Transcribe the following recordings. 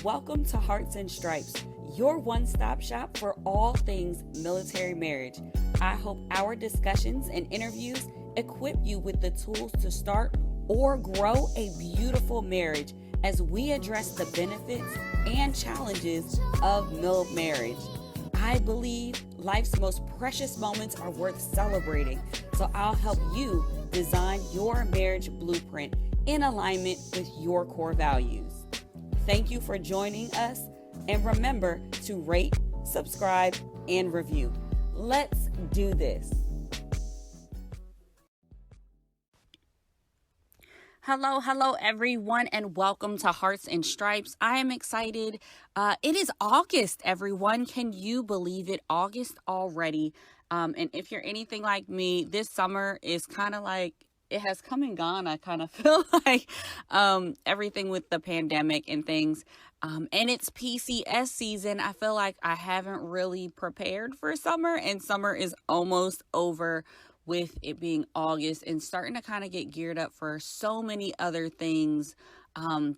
Welcome to Hearts and Stripes, your one-stop shop for all things military marriage. I hope our discussions and interviews equip you with the tools to start or grow a beautiful marriage as we address the benefits and challenges of MILF marriage. I believe life's most precious moments are worth celebrating, so I'll help you design your marriage blueprint in alignment with your core values. Thank you for joining us, and remember to rate, subscribe, and review. Let's do this. Hello, everyone, and welcome to Hearts and Stripes. I am excited. It is August, everyone. Can you believe it? August already. And if you're anything like me, this summer is kind of like, it has come and gone. I kind of feel like everything with the pandemic and things. And it's PCS season. I feel like I haven't really prepared for summer, and summer is almost over with it being August and starting to kind of get geared up for so many other things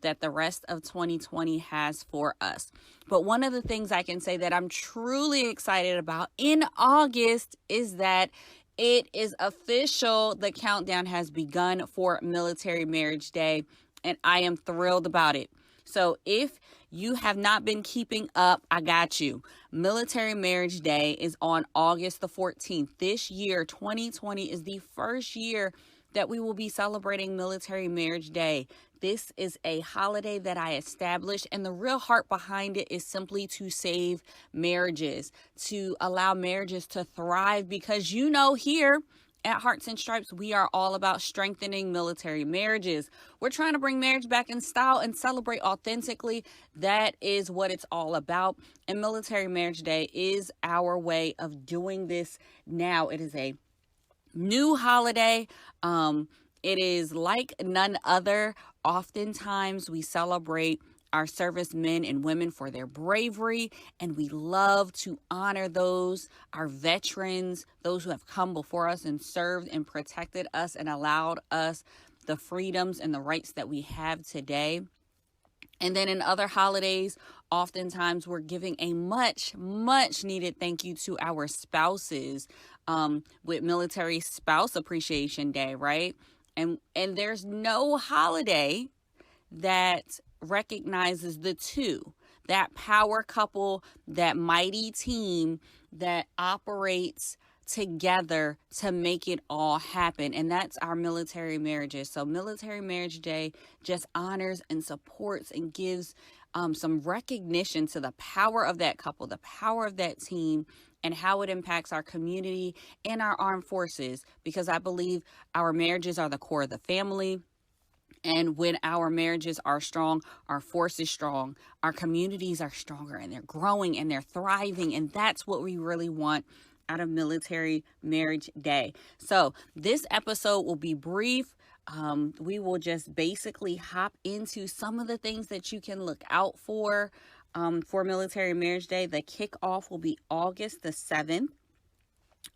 that the rest of 2020 has for us. But one of the things I can say that I'm truly excited about in August is that it is official. The countdown has begun for Military Marriage Day, and I am thrilled about it. So if you have not been keeping up, I got you. Military Marriage Day is on August the 14th. This year, 2020, is the first year that we will be celebrating Military Marriage Day. This is a holiday that I established, and the real heart behind it is simply to save marriages, to allow marriages to thrive, because you know here at Hearts and Stripes, we are all about strengthening military marriages. We're trying to bring marriage back in style and celebrate authentically. That is what it's all about. And Military Marriage Day is our way of doing this now. It is a new holiday. It is like none other. Oftentimes we celebrate our servicemen and women for their bravery, and we love to honor those, our veterans, those who have come before us and served and protected us and allowed us the freedoms and the rights that we have today. And then in other holidays, oftentimes we're giving a much needed thank you to our spouses with Military Spouse Appreciation Day, right? And there's no holiday that recognizes the two, that power couple, that mighty team that operates together to make it all happen. And that's our military marriages. So Military Marriage Day just honors and supports and gives some recognition to the power of that couple, the power of that team, and how it impacts our community and our armed forces, because I believe our marriages are the core of the family. And when our marriages are strong, our force is strong, our communities are stronger, and they're growing and they're thriving. And that's what we really want out of Military Marriage Day. So this episode will be brief. We will just basically hop into some of the things that you can look out for Military Marriage Day. The kickoff will be August the 7th.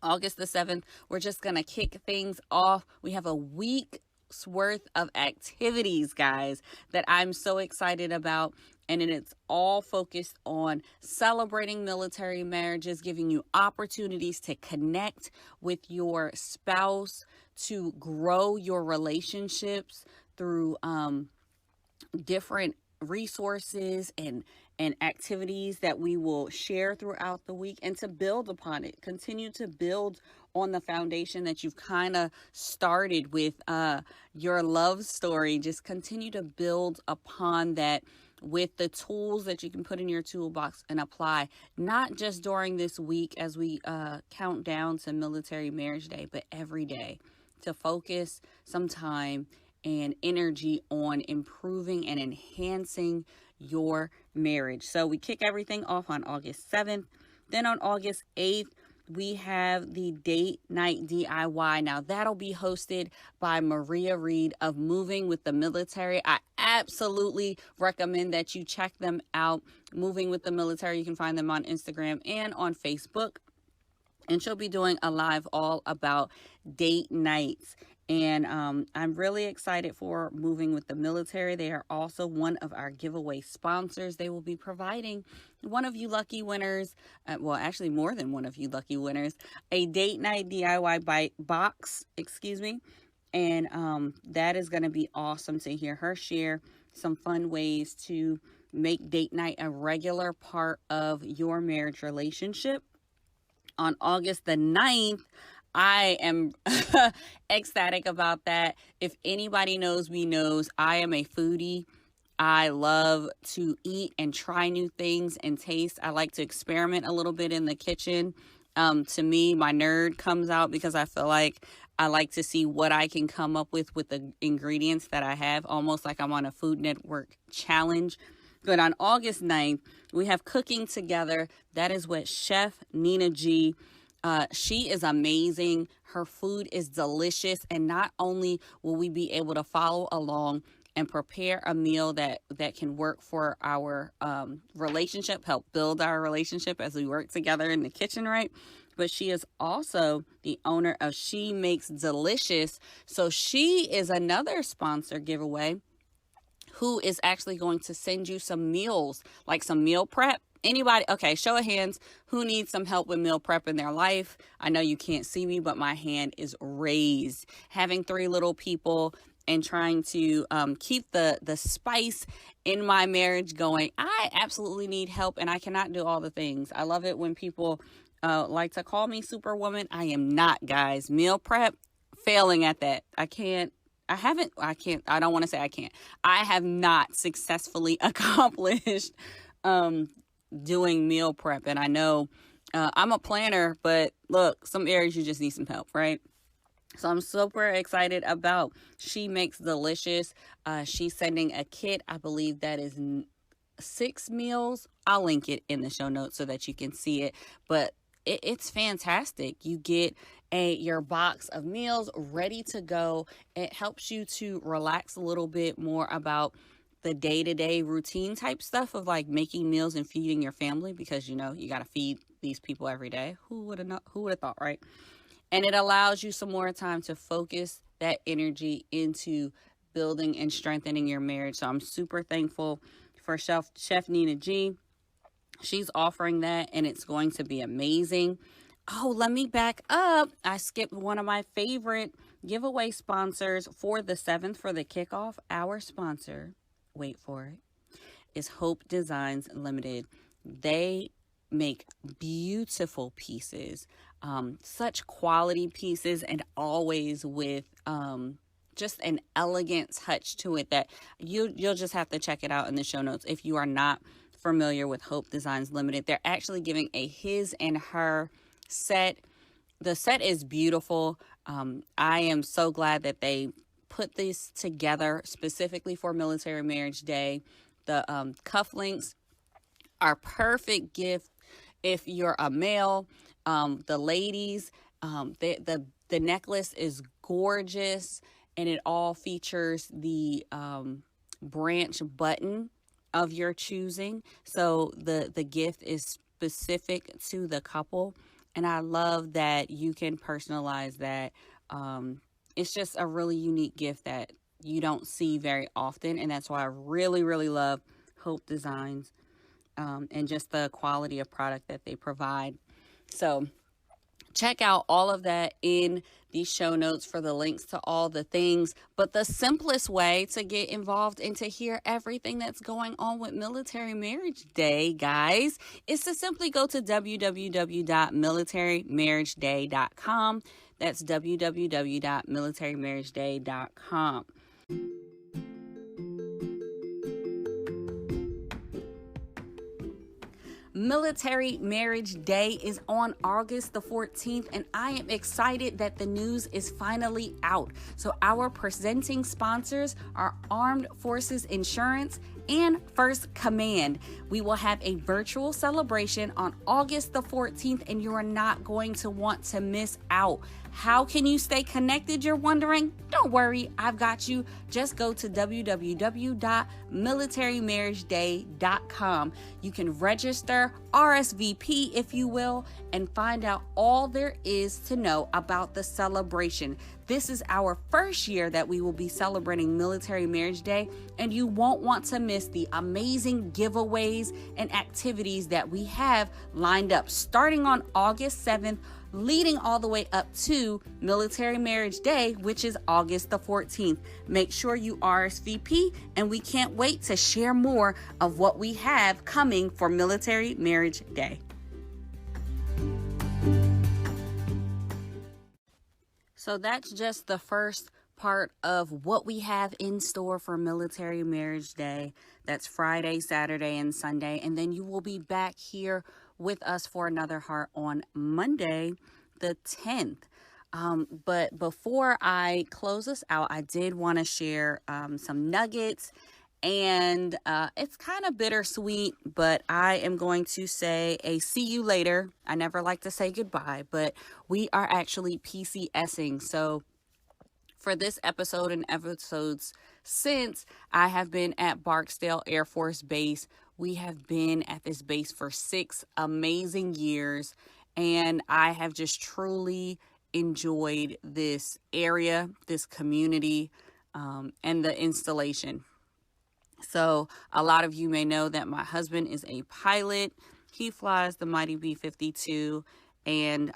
August the 7th, we're just going to kick things off. We have a week's worth of activities, guys, that I'm so excited about. And then it's all focused on celebrating military marriages, giving you opportunities to connect with your spouse, to grow your relationships through different resources and activities that we will share throughout the week, and to build upon it. Continue to build on the foundation that you've kind of started with your love story. Just continue to build upon that with the tools that you can put in your toolbox and apply, not just during this week as we count down to Military Marriage Day, but every day, to focus some time and energy on improving and enhancing your marriage. So we kick everything off on August 7th. Then on August 8th, we have the date night DIY. Now that'll be hosted by Maria Reed of Moving with the Military. I absolutely recommend that you check them out. Moving with the Military. You can find them on Instagram and on Facebook. And she'll be doing a live all about date nights And I'm really excited for moving with the military. They are also one of our giveaway sponsors. They will be providing one of you lucky winners, well, actually more than one of you lucky winners, a date night DIY box, And that is going to be awesome to hear her share some fun ways to make date night a regular part of your marriage relationship. On August the 9th, I am ecstatic about that. If anybody knows me knows, I am a foodie. I love to eat and try new things and taste. I like to experiment a little bit in the kitchen. To me, my nerd comes out because I feel like I like to see what I can come up with the ingredients that I have, almost like I'm on a Food Network challenge. But on August 9th, we have Cooking Together. That is with Chef Nina G. She is amazing. Her food is delicious. And not only will we be able to follow along and prepare a meal that can work for our relationship, help build our relationship as we work together in the kitchen, right? But she is also the owner of She Makes Delicious. So she is another sponsor giveaway who is actually going to send you some meals, like some meal prep. Anybody? Okay, show of hands. Who needs some help with meal prep in their life? I know you can't see me, but my hand is raised. Having 3 little people and trying to keep the spice in my marriage going, I absolutely need help, and I cannot do all the things. I love it when people like to call me Superwoman. I am not, guys. Meal prep, failing at that. I don't want to say I can't. I have not successfully accomplished doing meal prep. And I know I'm a planner, but look, some areas you just need some help, right? So I'm super excited about She Makes Delicious. She's sending a kit. I believe that is 6 meals. I'll link it in the show notes so that you can see it. But it's fantastic. You get your box of meals ready to go. It helps you to relax a little bit more about the day-to-day routine type stuff of like making meals and feeding your family, because you got to feed these people every day. Who would have thought, right? And it allows you some more time to focus that energy into building and strengthening your marriage. So I'm super thankful for Chef Nina G. She's offering that, and it's going to be amazing. Oh, let me back up. I skipped one of my favorite giveaway sponsors for the 7th for the kickoff. Our sponsor, wait for it, is Hope Designs Limited. They make beautiful pieces, such quality pieces, and always with just an elegant touch to it that you'll just have to check it out in the show notes if you are not familiar with Hope Designs Limited. They're actually giving a his and her set. The set is beautiful. I am so glad that they put this together specifically for Military Marriage Day. The cufflinks are perfect gift if you're a male. The ladies, the necklace is gorgeous, and it all features the branch button of your choosing. So the gift is specific to the couple, and I love that you can personalize that. It's just a really unique gift that you don't see very often, and that's why I really, really love Hope Designs and just the quality of product that they provide. So check out all of that in the show notes for the links to all the things. But the simplest way to get involved and to hear everything that's going on with Military Marriage Day, guys, is to simply go to www.militarymarriageday.com. That's www.militarymarriageday.com. Military Marriage Day is on August the 14th, and I am excited that the news is finally out. So our presenting sponsors are Armed Forces Insurance and First Command. We will have a virtual celebration on August the 14th, and you are not going to want to miss out. How can you stay connected, you're wondering? Don't worry, I've got you. Just go to www.militarymarriageday.com. You can register, RSVP if you will, and find out all there is to know about the celebration. This is our first year that we will be celebrating Military Marriage Day, and you won't want to miss the amazing giveaways and activities that we have lined up starting on August 7th, leading all the way up to Military Marriage Day, which is August the 14th. Make sure you RSVP, and we can't wait to share more of what we have coming for Military Marriage Day. So that's just the first part of what we have in store for Military Marriage Day. That's Friday, Saturday, and Sunday. And then you will be back here with us for another heart on Monday, the 10th. But before I close us out, I did want to share some nuggets. And it's kind of bittersweet, but I am going to say a see you later. I never like to say goodbye, but we are actually PCSing. So for this episode and episodes since, I have been at Barksdale Air Force Base. We have been at this base for 6 amazing years, and I have just truly enjoyed this area, this community, and the installation. So a lot of you may know that my husband is a pilot. He flies the Mighty B-52, and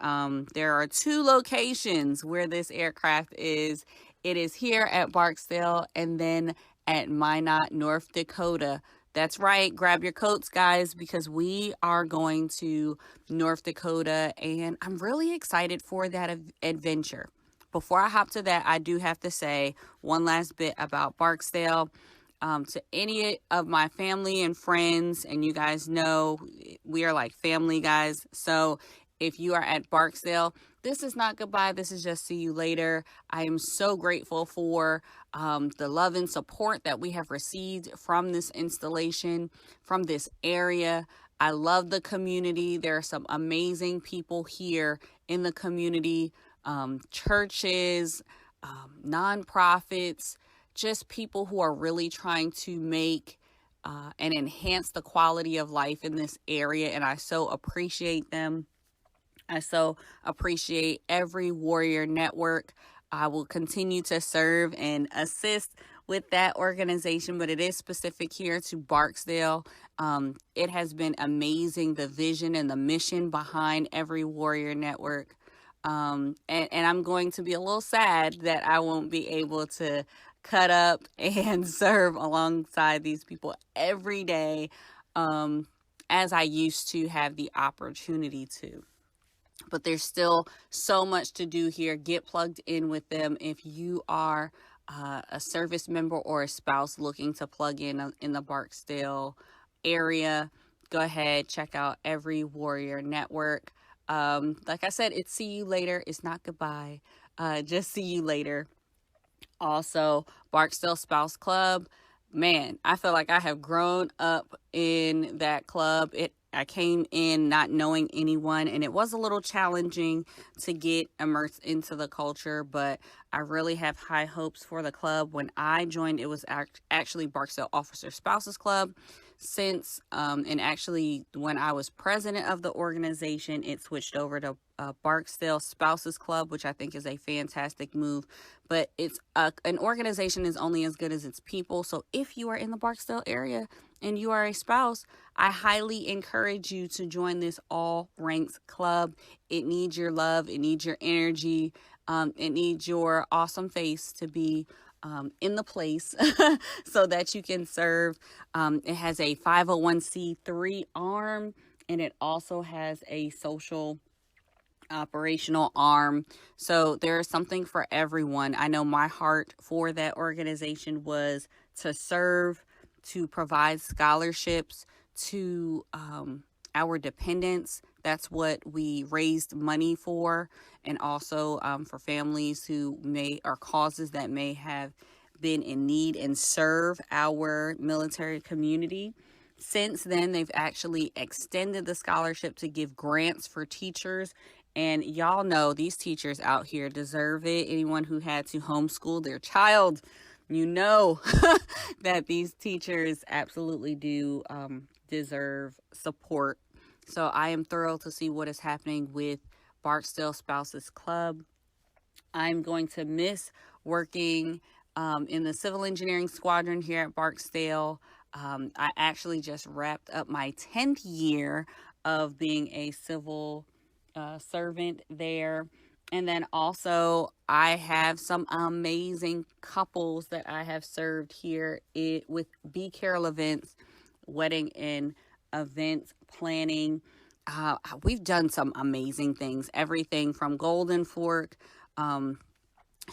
there are 2 locations where this aircraft is. It is here at Barksdale and then at Minot, North Dakota. That's right. Grab your coats, guys, because we are going to North Dakota, and I'm really excited for that adventure. Before I hop to that, I do have to say one last bit about Barksdale. To any of my family and friends, and you guys know we are like family, guys. So if you are at Barksdale, this is not goodbye. This is just see you later. I am so grateful for the love and support that we have received from this installation, from this area. I love the community. There are some amazing people here in the community, churches, nonprofits, just people who are really trying to make and enhance the quality of life in this area. And I so appreciate them. I so appreciate every Warrior Network. I will continue to serve and assist with that organization, but it is specific here to Barksdale. It has been amazing, the vision and the mission behind every Warrior Network. And I'm going to be a little sad that I won't be able to cut up and serve alongside these people every day as I used to have the opportunity to. But there's still so much to do here. Get plugged in with them. If you are a service member or a spouse looking to plug in the Barksdale area, go ahead, check out every Warrior Network. Like I said, it's see you later. It's not goodbye. Just see you later. Also, Barksdale Spouse Club. Man, I feel like I have grown up in that club. I came in not knowing anyone, and it was a little challenging to get immersed into the culture, but I really have high hopes for the club. When I joined, it was actually Barksdale Officer Spouses Club. And actually when I was president of the organization, it switched over to Barksdale Spouses Club, which I think is a fantastic move. But it's an organization is only as good as its people. So if you are in the Barksdale area and you are a spouse, I highly encourage you to join this all ranks club. It needs your love. It needs your energy. It needs your awesome face to be in the place so that you can serve. It has a 501c3 arm, and it also has a social operational arm. So there is something for everyone. I know my heart for that organization was to serve, to provide scholarships to our dependents. That's what we raised money for, and also for families who or causes that may have been in need, and serve our military community. Since then, they've actually extended the scholarship to give grants for teachers. And y'all know these teachers out here deserve it. Anyone who had to homeschool their child, you know that these teachers absolutely do deserve support. So I am thrilled to see what is happening with Barksdale Spouses Club. I'm going to miss working in the civil engineering squadron here at Barksdale. I actually just wrapped up my 10th year of being a civil servant there. And then also, I have some amazing couples that I have served here with B Carroll events, wedding and event planning. We've done some amazing things, everything from Golden Fork, um,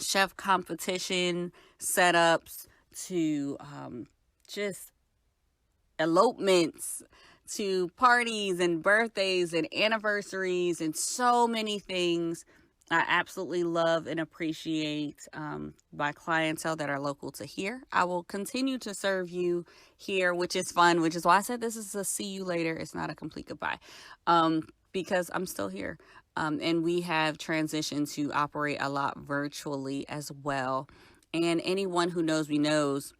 chef competition setups to just elopements to parties and birthdays and anniversaries and so many things. I absolutely love and appreciate my clientele that are local to here. I will continue to serve you here, which is fun, which is why I said this is a see you later. It's not a complete goodbye, because I'm still here. And we have transitioned to operate a lot virtually as well. And anyone who knows me knows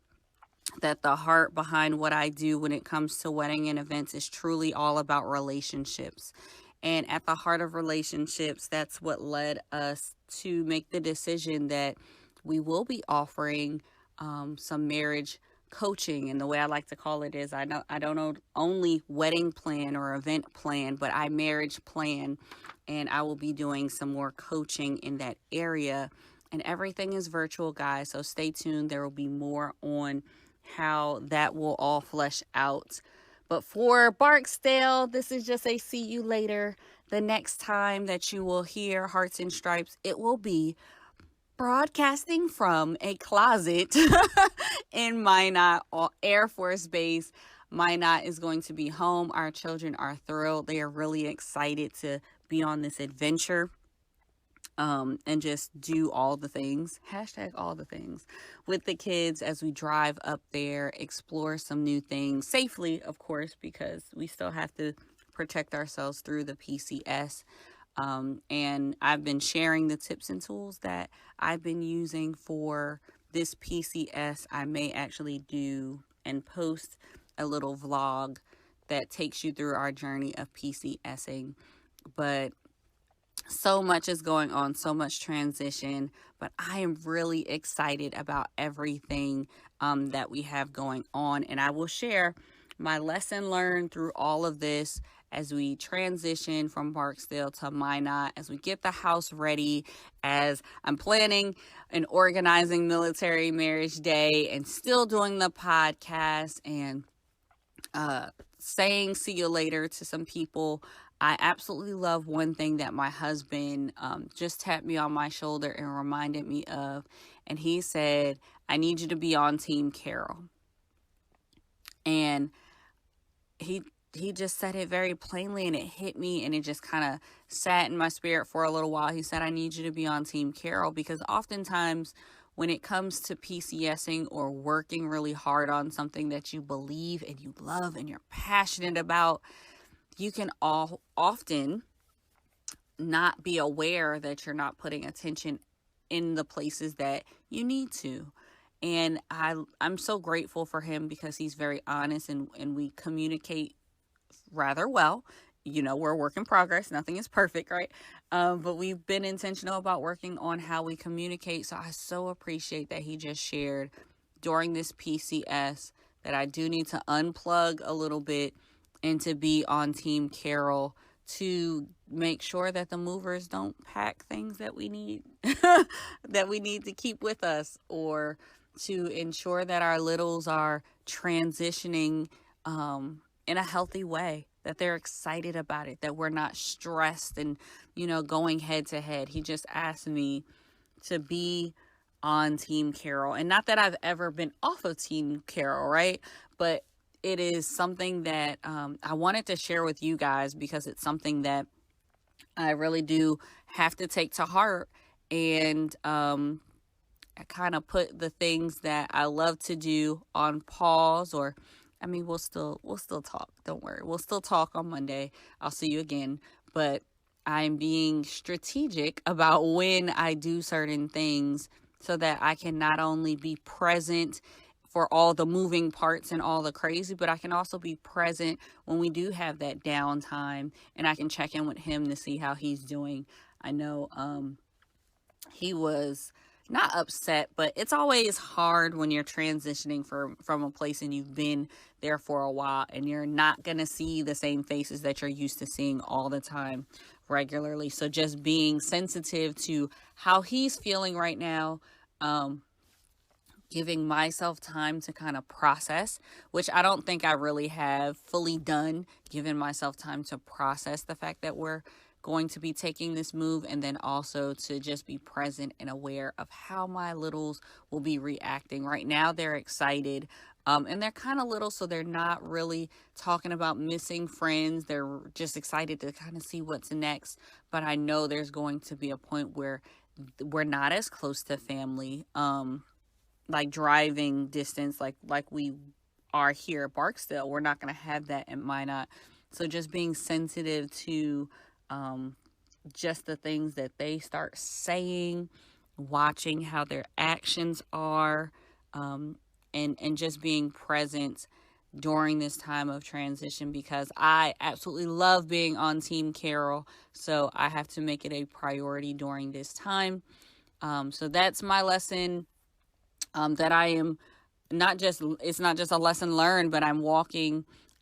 that the heart behind what I do when it comes to wedding and events is truly all about relationships. And at the heart of relationships, that's what led us to make the decision that we will be offering some marriage coaching. And the way I like to call it is I don't know only wedding plan or event plan, but I marriage plan. And I will be doing some more coaching in that area. And everything is virtual, guys. So stay tuned. There will be more on how that will all flesh out. But for Barksdale, this is just a see you later. The next time that you will hear Hearts and Stripes, it will be broadcasting from a closet in Minot Air Force Base. Minot is going to be home. Our children are thrilled. They are really excited to be on this adventure. And just do all the things, hashtag all the things, with the kids as we drive up there, explore some new things safely, of course, because we still have to protect ourselves through the PCS. And I've been sharing the tips and tools that I've been using for this PCS. I may actually do and post a little vlog that takes you through our journey of PCSing. But so much is going on, so much transition, but I am really excited about everything that we have going on. And I will share my lesson learned through all of this as we transition from Barksdale to Minot, as we get the house ready, as I'm planning and organizing Military Marriage Day and still doing the podcast and saying see you later to some people. I absolutely love one thing that my husband just tapped me on my shoulder and reminded me of. And he said, I need you to be on Team Carroll. And he just said it very plainly, and it hit me, and it just kind of sat in my spirit for a little while. He said, I need you to be on Team Carroll, because oftentimes when it comes to PCSing or working really hard on something that you believe and you love and you're passionate about, you can often not be aware that you're not putting attention in the places that you need to. And I'm so grateful for him, because he's very honest, and we communicate rather well. You know, we're a work in progress. Nothing is perfect, right? But we've been intentional about working on how we communicate. So I so appreciate that he just shared during this PCS that I do need to unplug a little bit and to be on Team Carroll to make sure that the movers don't pack things that we need that we need to keep with us, or to ensure that our littles are transitioning in a healthy way, that they're excited about it, that we're not stressed and, going head to head. He just asked me to be on Team Carroll. And not that I've ever been off of Team Carroll, right? But it is something that I wanted to share with you guys, because it's something that I really do have to take to heart. And I kind of put the things that I love to do on pause, or we'll still talk. Don't worry. We'll still talk on Monday. I'll see you again. But I'm being strategic about when I do certain things, so that I can not only be present for all the moving parts and all the crazy, but I can also be present when we do have that downtime, and I can check in with him to see how he's doing. I know he was not upset, but it's always hard when you're transitioning from a place and you've been there for a while and you're not going to see the same faces that you're used to seeing all the time regularly. So just being sensitive to how he's feeling right now, giving myself time to kind of process, which I don't think I really have fully done, giving myself time to process the fact that we're going to be taking this move, and then also to just be present and aware of how my littles will be reacting. Right now, they're excited. And they're kind of little, so they're not really talking about missing friends. They're just excited to kind of see what's next. But I know there's going to be a point where we're not as close to family, like driving distance, like we are here at Barksdale. We're not going to have that in Minot. So just being sensitive to just the things that they start saying, watching how their actions are, and just being present during this time of transition, because I absolutely love being on Team Carroll. So I have to make it a priority during this time. So that's my lesson, that I am it's not just a lesson learned, but I'm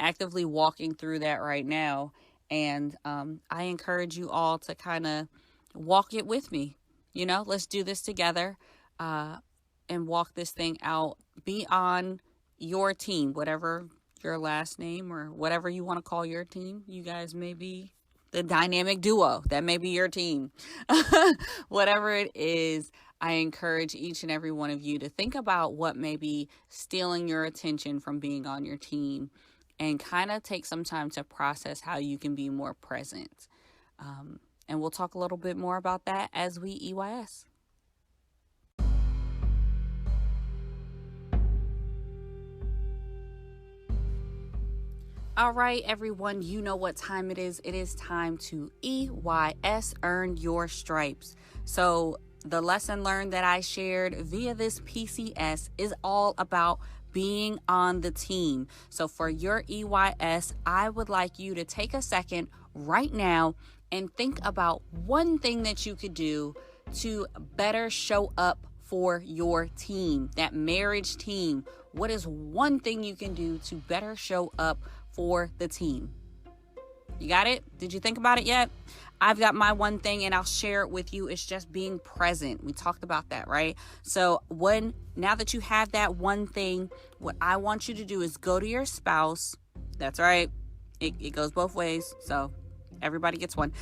actively walking through that right now. And I encourage you all to kind of walk it with me. Let's do this together, and walk this thing out. Be on your team, whatever your last name or whatever you want to call your team. You guys may be the dynamic duo. That may be your team. Whatever it is, I encourage each and every one of you to think about what may be stealing your attention from being on your team, and kind of take some time to process how you can be more present. And we'll talk a little bit more about that as we EYS. All right, everyone, you know what time it is. It is time to EYS, earn your stripes. So the lesson learned that I shared via this PCS is all about being on the team. So for your EYS, I would like you to take a second right now and think about one thing that you could do to better show up for your team, that marriage team. What is one thing you can do to better show up for the team? You got it? Did you think about it yet? I've got my one thing, and I'll share it with you. It's just being present. We talked about that, right? So now that you have that one thing, what I want you to do is go to your spouse. That's right. It goes both ways. So everybody gets one.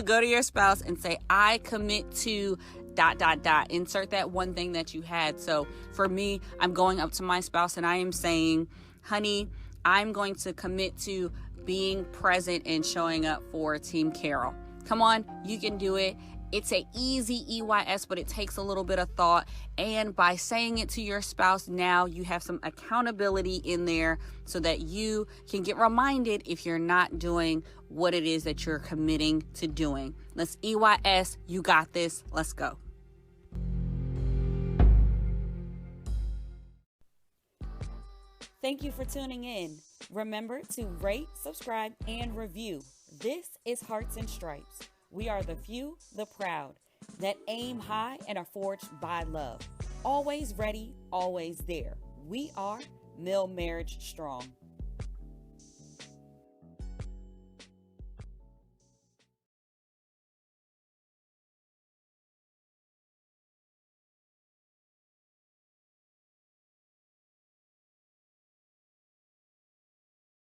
Go to your spouse and say, I commit to ... Insert that one thing that you had. So for me, I'm going up to my spouse and I am saying, honey, I'm going to commit to being present and showing up for Team Carroll. Come on, you can do it. It's an easy EYS, but it takes a little bit of thought. And by saying it to your spouse, now you have some accountability in there so that you can get reminded if you're not doing what it is that you're committing to doing. Let's EYS. You got this. Let's go. Thank you for tuning in. Remember to rate, subscribe, and review. This is Hearts and Stripes. We are the few, the proud, that aim high and are forged by love. Always ready, always there. We are Mill Marriage Strong.